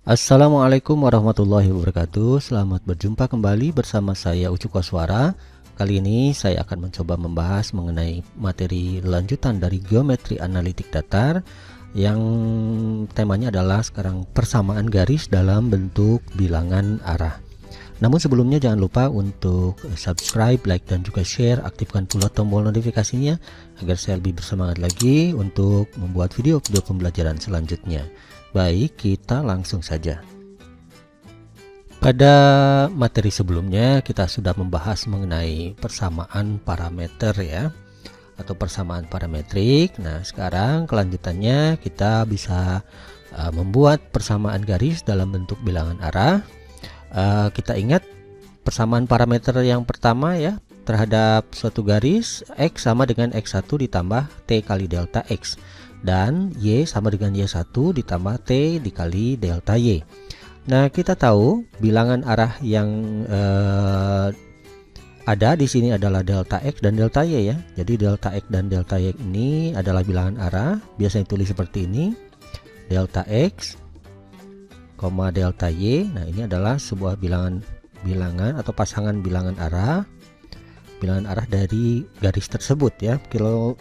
Assalamualaikum warahmatullahi wabarakatuh. Selamat berjumpa kembali bersama saya Ucu Koswara. Kali ini saya akan mencoba membahas mengenai materi lanjutan dari geometri analitik datar yang temanya adalah sekarang persamaan garis dalam bentuk bilangan arah. Namun sebelumnya jangan lupa untuk subscribe, like, dan juga share. Aktifkan pula tombol notifikasinya agar saya lebih bersemangat lagi untuk membuat video-video pembelajaran selanjutnya. Baik, kita langsung saja. Pada materi sebelumnya kita sudah membahas mengenai persamaan parameter ya, atau persamaan parametrik. Nah, sekarang kelanjutannya kita bisa membuat persamaan garis dalam bentuk bilangan arah. Kita ingat persamaan parameter yang pertama ya, terhadap suatu garis X sama dengan X1 ditambah T kali delta X, dan Y sama dengan Y1 ditambah T dikali delta Y. Nah, kita tahu bilangan arah yang ada di sini adalah delta X dan delta Y ya. Jadi delta X dan delta Y ini adalah bilangan arah, biasanya ditulis seperti ini, delta X, delta Y. Nah, ini adalah sebuah bilangan atau pasangan bilangan arah dari garis tersebut ya. Kalau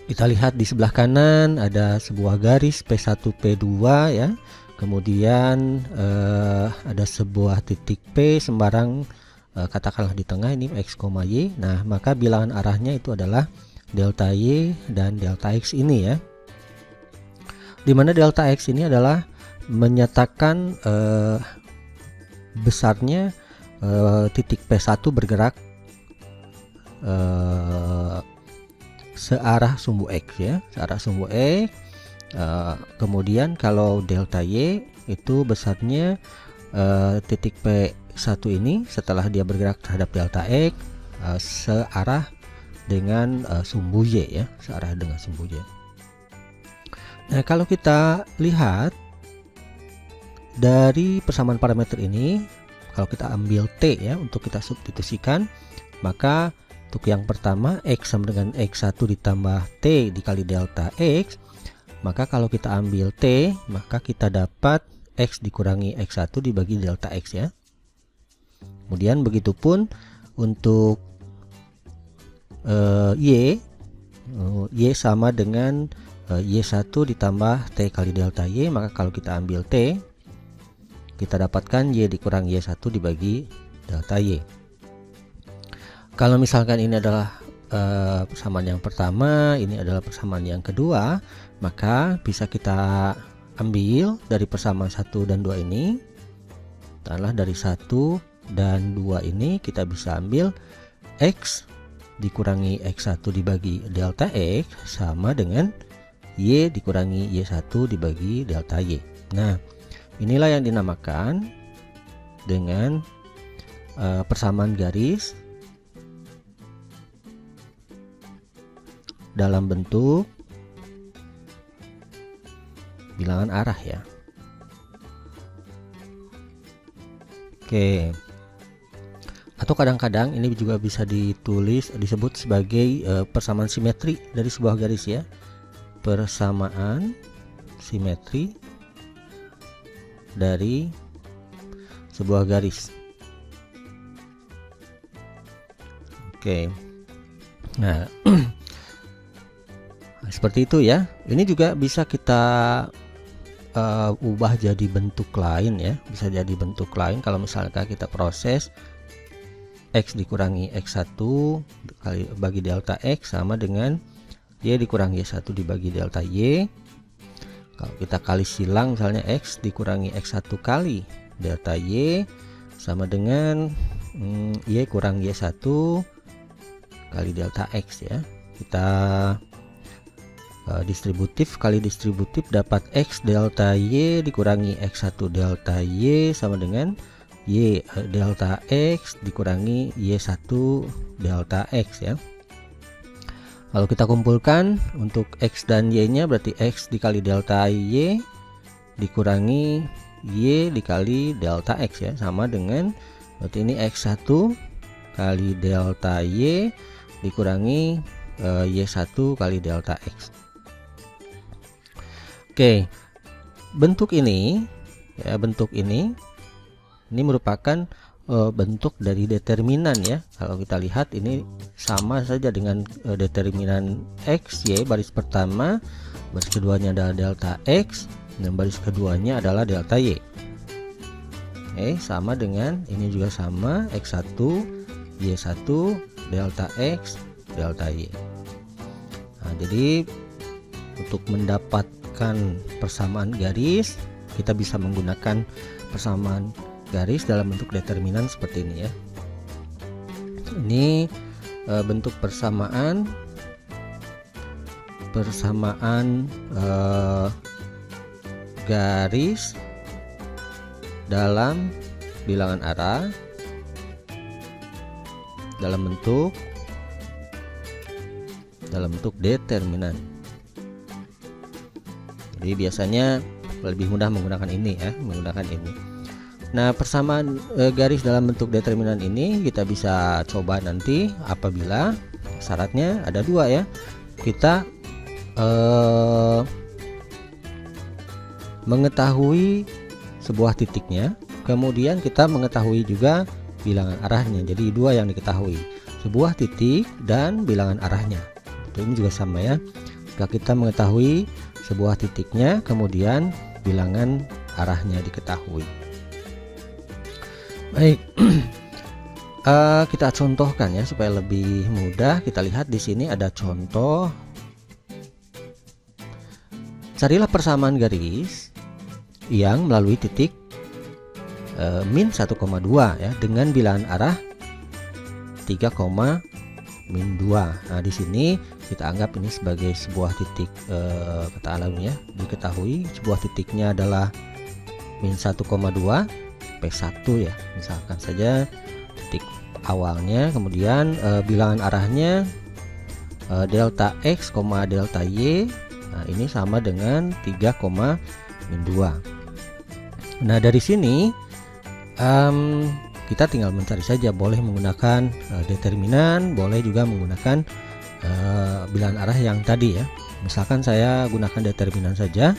kita lihat di sebelah kanan ada sebuah garis P1 P2 ya. Kemudian ada sebuah titik P sembarang katakanlah di tengah ini X, Y. Nah, maka bilangan arahnya itu adalah delta Y dan delta X ini ya. Dimana delta X ini adalah menyatakan besarnya titik P1 bergerak searah sumbu X ya, searah sumbu X. Kemudian kalau delta Y itu besarnya titik P1 ini setelah dia bergerak terhadap delta X searah dengan sumbu Y ya, searah dengan sumbu Y. Nah, kalau kita lihat dari persamaan parameter ini, kalau kita ambil T ya untuk kita substitusikan, maka untuk yang pertama X sama dengan X1 ditambah T dikali delta X, maka kalau kita ambil T, maka kita dapat X dikurangi X1 dibagi delta X ya. Kemudian begitupun untuk Y sama dengan Y1 ditambah T kali delta Y, maka kalau kita ambil T, kita dapatkan Y dikurangi Y1 dibagi delta Y. Kalau misalkan ini adalah persamaan yang pertama, ini adalah persamaan yang kedua, maka bisa kita ambil dari persamaan 1 dan 2 ini. Taruhlah dari 1 dan 2 ini kita bisa ambil X dikurangi X1 dibagi delta X sama dengan Y dikurangi Y1 dibagi delta Y. Nah, inilah yang dinamakan dengan persamaan garis dalam bentuk bilangan arah ya. Oke. Atau kadang-kadang ini juga bisa disebut sebagai persamaan simetri dari sebuah garis ya. Persamaan simetri dari sebuah garis. Oke. Nah, seperti itu ya. Ini juga bisa kita ubah jadi bentuk lain ya. Bisa jadi bentuk lain kalau misalkan kita proses X dikurangi X1 kali bagi delta X sama dengan Y dikurangi Y1 dibagi delta Y. Kalau kita kali silang misalnya X dikurangi X1 kali delta Y sama dengan Y kurang Y1 kali delta X ya. Kita distributif kali distributif dapat X delta Y dikurangi X1 delta Y sama dengan Y delta X dikurangi Y1 delta X ya. Kalau kita kumpulkan untuk X dan Y nya berarti X dikali delta Y dikurangi Y dikali delta X ya, sama dengan berarti ini X1 kali delta Y dikurangi Y1 kali delta X. Oke, bentuk ini ya, bentuk ini merupakan bentuk dari determinan ya. Kalau kita lihat ini sama saja dengan determinan X, Y baris pertama, baris keduanya adalah delta X, dan baris keduanya adalah delta Y. Sama dengan ini juga sama, X1, Y1, delta X, delta Y. Nah, jadi untuk mendapatkan persamaan garis, kita bisa menggunakan persamaan garis dalam bentuk determinan seperti ini ya. Ini bentuk persamaan garis dalam bilangan arah dalam bentuk determinan. Jadi biasanya lebih mudah menggunakan ini ya, Nah, persamaan garis dalam bentuk determinan ini kita bisa coba nanti apabila syaratnya ada dua ya. Kita mengetahui sebuah titiknya, kemudian kita mengetahui juga bilangan arahnya. Jadi dua yang diketahui, sebuah titik dan bilangan arahnya. Ini juga sama ya. Jika kita mengetahui sebuah titiknya, kemudian bilangan arahnya diketahui. Baik, kita contohkan ya supaya lebih mudah. Kita lihat di sini ada contoh. Carilah persamaan garis yang melalui titik min 1,2 ya dengan bilangan arah 3, min 2. Nah, di sini kita anggap ini sebagai sebuah titik katakanlah ya, diketahui sebuah titiknya adalah min 1,2 P1 ya, misalkan saja titik awalnya, kemudian bilangan arahnya delta X, delta Y. Nah, ini sama dengan 3, min 2. Nah, dari sini kita tinggal mencari saja, boleh menggunakan determinan, boleh juga menggunakan bilangan arah yang tadi ya. Misalkan saya gunakan determinan saja,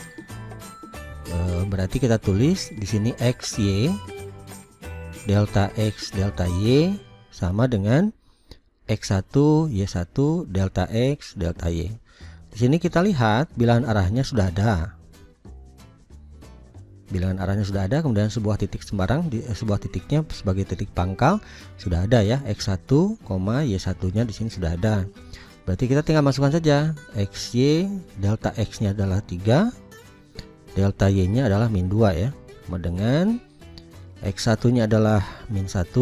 berarti kita tulis di sini X, Y, delta X, delta Y sama dengan X1, Y1, delta X, delta Y. Di sini kita lihat bilangan arahnya sudah ada. Kemudian sebuah titik sembarang, sebuah titiknya sebagai titik pangkal sudah ada ya, X1, Y1-nya di sini sudah ada. Berarti kita tinggal masukkan saja XY, delta X-nya adalah 3, delta Y-nya adalah min 2 ya. Sama dengan X1-nya adalah min 1,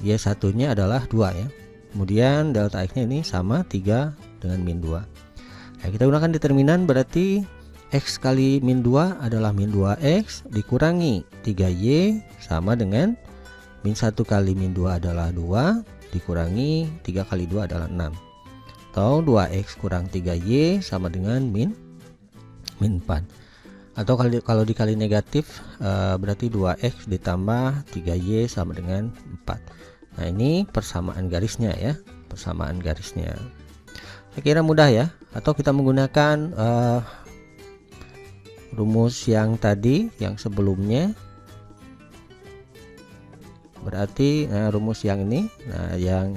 Y1-nya adalah 2 ya. Kemudian delta X-nya ini sama 3 dengan min 2. Nah, kita gunakan determinan, berarti X kali min 2 adalah min 2X dikurangi 3Y sama dengan min 1 kali min 2 adalah 2 dikurangi 3 kali 2 adalah 6, atau 2X kurang 3Y sama dengan min 4. Atau kalau dikali negatif berarti 2X ditambah 3Y sama dengan 4. Nah, ini persamaan garisnya ya, persamaan garisnya. Saya kira mudah ya. Atau kita menggunakan rumus yang tadi, yang sebelumnya. Berarti rumus yang ini, yang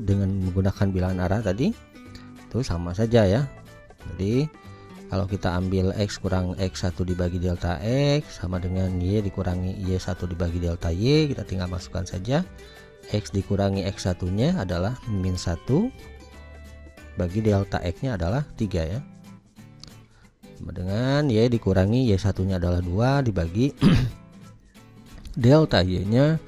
dengan menggunakan bilangan arah tadi itu sama saja ya. Jadi kalau kita ambil X kurang X1 dibagi delta X sama dengan Y dikurangi Y1 dibagi delta Y, kita tinggal masukkan saja. X dikurangi X1 nya adalah min 1 bagi delta X nya adalah 3 ya, sama dengan Y dikurangi Y1 nya adalah 2 dibagi delta Y nya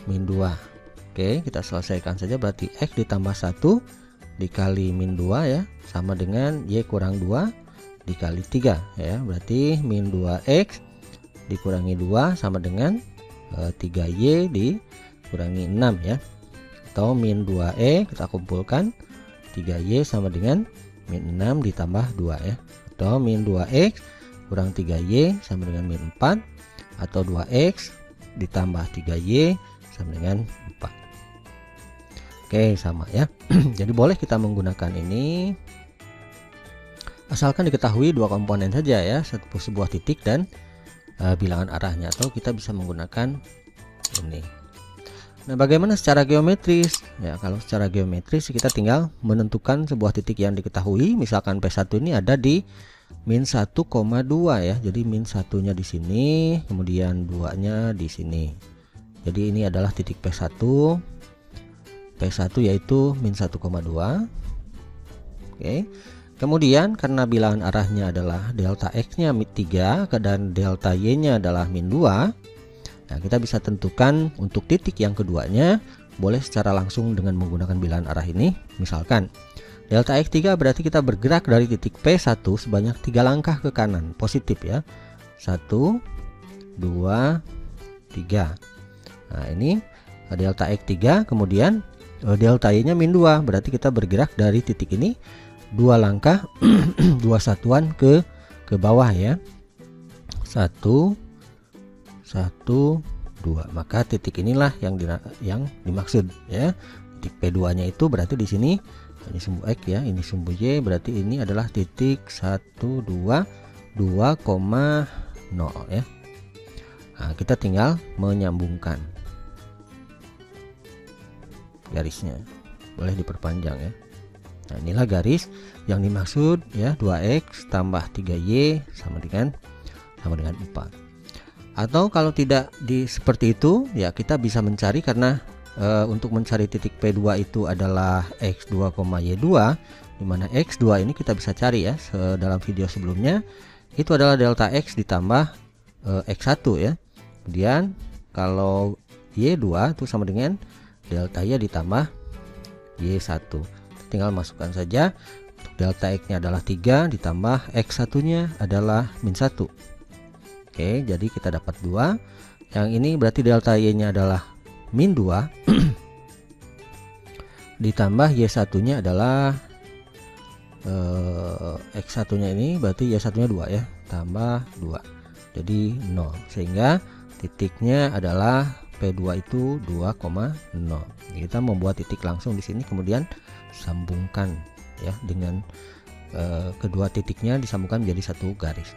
min 2. Oke, kita selesaikan saja. Berarti X ditambah 1 dikali min 2 ya, sama dengan Y kurang 2 dikali 3 ya. Berarti min 2X dikurangi 2 sama dengan 3Y dikurangi 6 ya, atau min 2E kita kumpulkan 3Y sama dengan min 6 ditambah 2 ya, atau min 2X kurang 3Y sama dengan min 4, atau 2X ditambah 3Y sama dengan 4. Oke, sama ya. Jadi boleh kita menggunakan ini Asalkan diketahui dua komponen saja ya, sebuah titik dan bilangan arahnya, atau kita bisa menggunakan ini. Nah, bagaimana secara geometris? Ya, kalau secara geometris kita tinggal menentukan sebuah titik yang diketahui. Misalkan P1 ini ada di min 1,2 ya. Jadi min 1-nya di sini, kemudian 2-nya di sini. Jadi ini adalah titik P1. P1 yaitu min 1,2. Oke. Kemudian karena bilangan arahnya adalah delta X-nya min 3 dan delta Y-nya adalah min 2. Nah, kita bisa tentukan untuk titik yang keduanya boleh secara langsung dengan menggunakan bilangan arah ini. Misalkan delta X3 berarti kita bergerak dari titik P1 sebanyak 3 langkah ke kanan, positif ya. 1, 2, 3. Nah, ini delta X3, kemudian delta Y-nya min 2, berarti kita bergerak dari titik ini 2 langkah 2 satuan ke bawah ya. 1, 2, maka titik inilah yang dimaksud ya. Titik P2 nya itu berarti di sini ini sumbu X ya, ini sumbu Y, berarti ini adalah titik 1, 2, 2,0 ya. Nah, kita tinggal menyambungkan garisnya, boleh diperpanjang ya. Nah, inilah garis yang dimaksud ya, 2X tambah 3Y sama dengan 4. Atau kalau tidak seperti itu ya, kita bisa mencari, karena untuk mencari titik P2 itu adalah X2, Y2, dimana X2 ini kita bisa cari ya, dalam video sebelumnya itu adalah delta X ditambah X1 ya. Kemudian kalau Y2 itu sama dengan delta Y ditambah Y1. Tinggal masukkan saja. Untuk delta X nya adalah 3 ditambah X1 nya adalah min 1. Oke, jadi kita dapat 2. Yang ini berarti delta Y nya adalah min 2 ditambah Y1 nya adalah X1 nya ini berarti Y1 nya 2 ya, tambah 2 jadi 0, sehingga titiknya adalah P2 itu 2,0. Kita membuat titik langsung di sini, kemudian sambungkan ya dengan kedua titiknya disambungkan menjadi satu garis.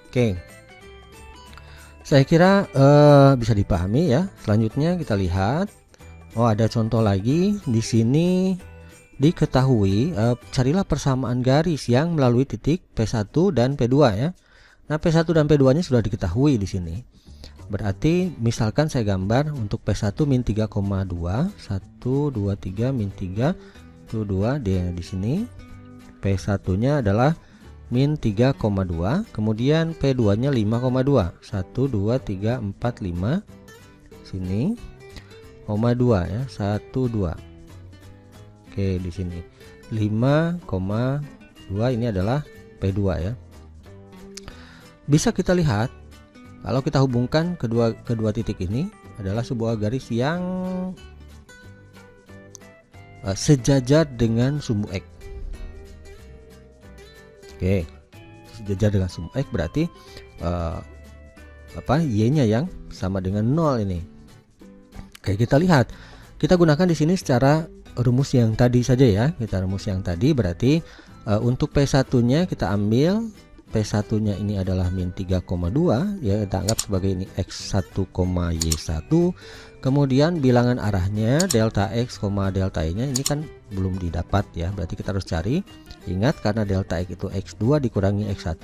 Oke, saya kira bisa dipahami ya. Selanjutnya kita lihat, ada contoh lagi di sini. Diketahui, carilah persamaan garis yang melalui titik P1 dan P2 ya. Nah, P1 dan P2 nya sudah diketahui di sini. Berarti misalkan saya gambar untuk P1 min 3,2, 1, 2, 3 min 3 itu 2 di sini. P1 nya adalah min 3,2, kemudian P2 nya 5,2, 1, 2, 3, 4, 5 sini, 2 ya, 1, 2. Oke, di sini 5,2 ini adalah P2 ya. Bisa kita lihat kalau kita hubungkan kedua titik ini adalah sebuah garis yang sejajar dengan sumbu X. Oke, sejajar dengan sumbu X berarti Y-nya yang sama dengan 0 ini. Oke, kita lihat. Kita gunakan di sini secara rumus yang tadi saja ya. Kita rumus yang tadi berarti untuk P1-nya kita ambil P1-nya ini adalah min 3,2 ya, kita anggap sebagai ini X1, Y1. Kemudian bilangan arahnya delta X, delta Y-nya ini kan belum didapat ya. Berarti kita harus cari. Ingat, karena delta X itu X2 dikurangi X1,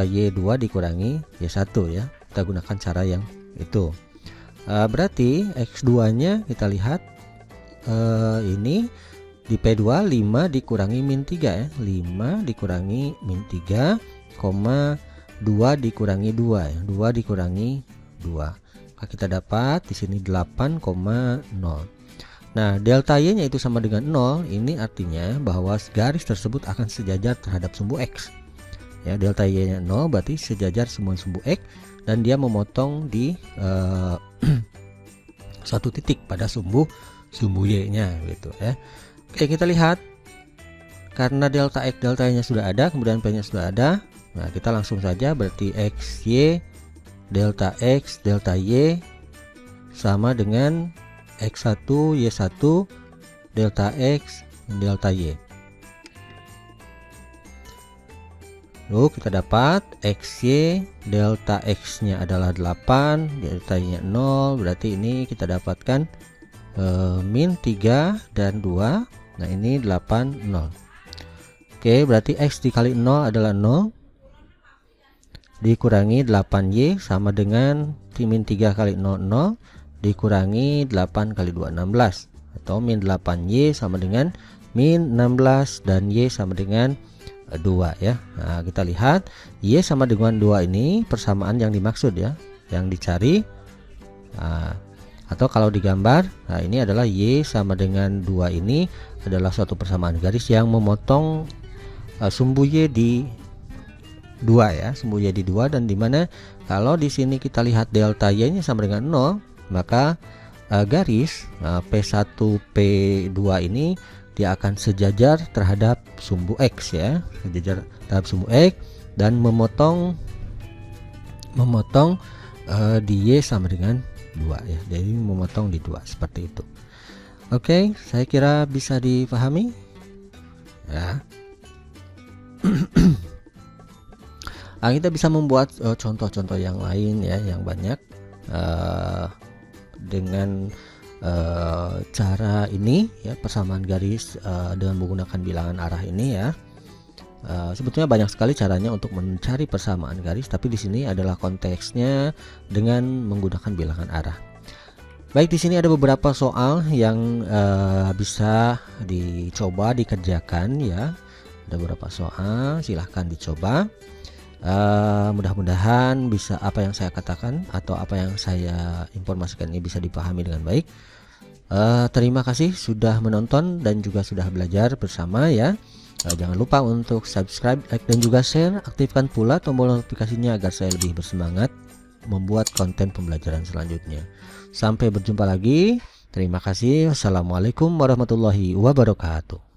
Y2 dikurangi Y1 ya. Kita gunakan cara yang itu. Berarti X2-nya kita lihat ini di P2 5 dikurangi min 3 ya. 5 dikurangi min 3, 2 dikurangi 2 ya. 2 dikurangi 2. Maka kita dapat di sini 8,0. Nah, delta Y-nya itu sama dengan 0. Ini artinya bahwa garis tersebut akan sejajar terhadap sumbu X. Ya, delta Y-nya 0 berarti sejajar semua sumbu X dan dia memotong di satu titik pada sumbu Y-nya gitu ya. Oke, kita lihat karena delta X delta Y-nya sudah ada, kemudian P-nya sudah ada. Nah, kita langsung saja berarti XY delta X delta Y sama dengan X1 Y1 delta X delta Y. Lalu kita dapat XY, delta X nya adalah 8, delta Y nya 0, berarti ini kita dapatkan min 3 dan 2. Nah ini 8, 0. Oke, berarti X dikali 0 adalah 0, dikurangi 8Y sama dengan min 3 kali 0, 0, dikurangi 8 kali 2, 16, atau min 8Y sama dengan min 16 dan Y sama dengan 2 ya. Nah kita lihat Y sama dengan 2 ini persamaan yang dimaksud ya, yang dicari. Nah, atau kalau digambar, nah ini adalah Y sama dengan 2 ini adalah suatu persamaan garis yang memotong sumbu Y di 2 ya, sumbu Y di 2, dan dimana kalau di sini kita lihat delta Y nya sama dengan 0, maka garis P1 P2 ini dia akan sejajar terhadap sumbu X ya, sejajar terhadap sumbu X dan memotong di Y sama dengan 2 ya, jadi memotong di 2 seperti itu. Oke, saya kira bisa dipahami ya. Nah, kita bisa membuat contoh-contoh yang lain ya, yang banyak dengan cara ini ya, persamaan garis dengan menggunakan bilangan arah ini ya. Sebetulnya banyak sekali caranya untuk mencari persamaan garis, tapi di sini adalah konteksnya dengan menggunakan bilangan arah. Baik, di sini ada beberapa soal yang bisa dicoba dikerjakan ya. Ada beberapa soal, silahkan dicoba. Mudah-mudahan bisa apa yang saya katakan atau apa yang saya informasikan ini bisa dipahami dengan baik. Terima kasih sudah menonton dan juga sudah belajar bersama ya. Jangan lupa untuk subscribe, like, dan juga share. Aktifkan pula tombol notifikasinya agar saya lebih bersemangat membuat konten pembelajaran selanjutnya. Sampai berjumpa lagi. Terima kasih. Wassalamualaikum warahmatullahi wabarakatuh.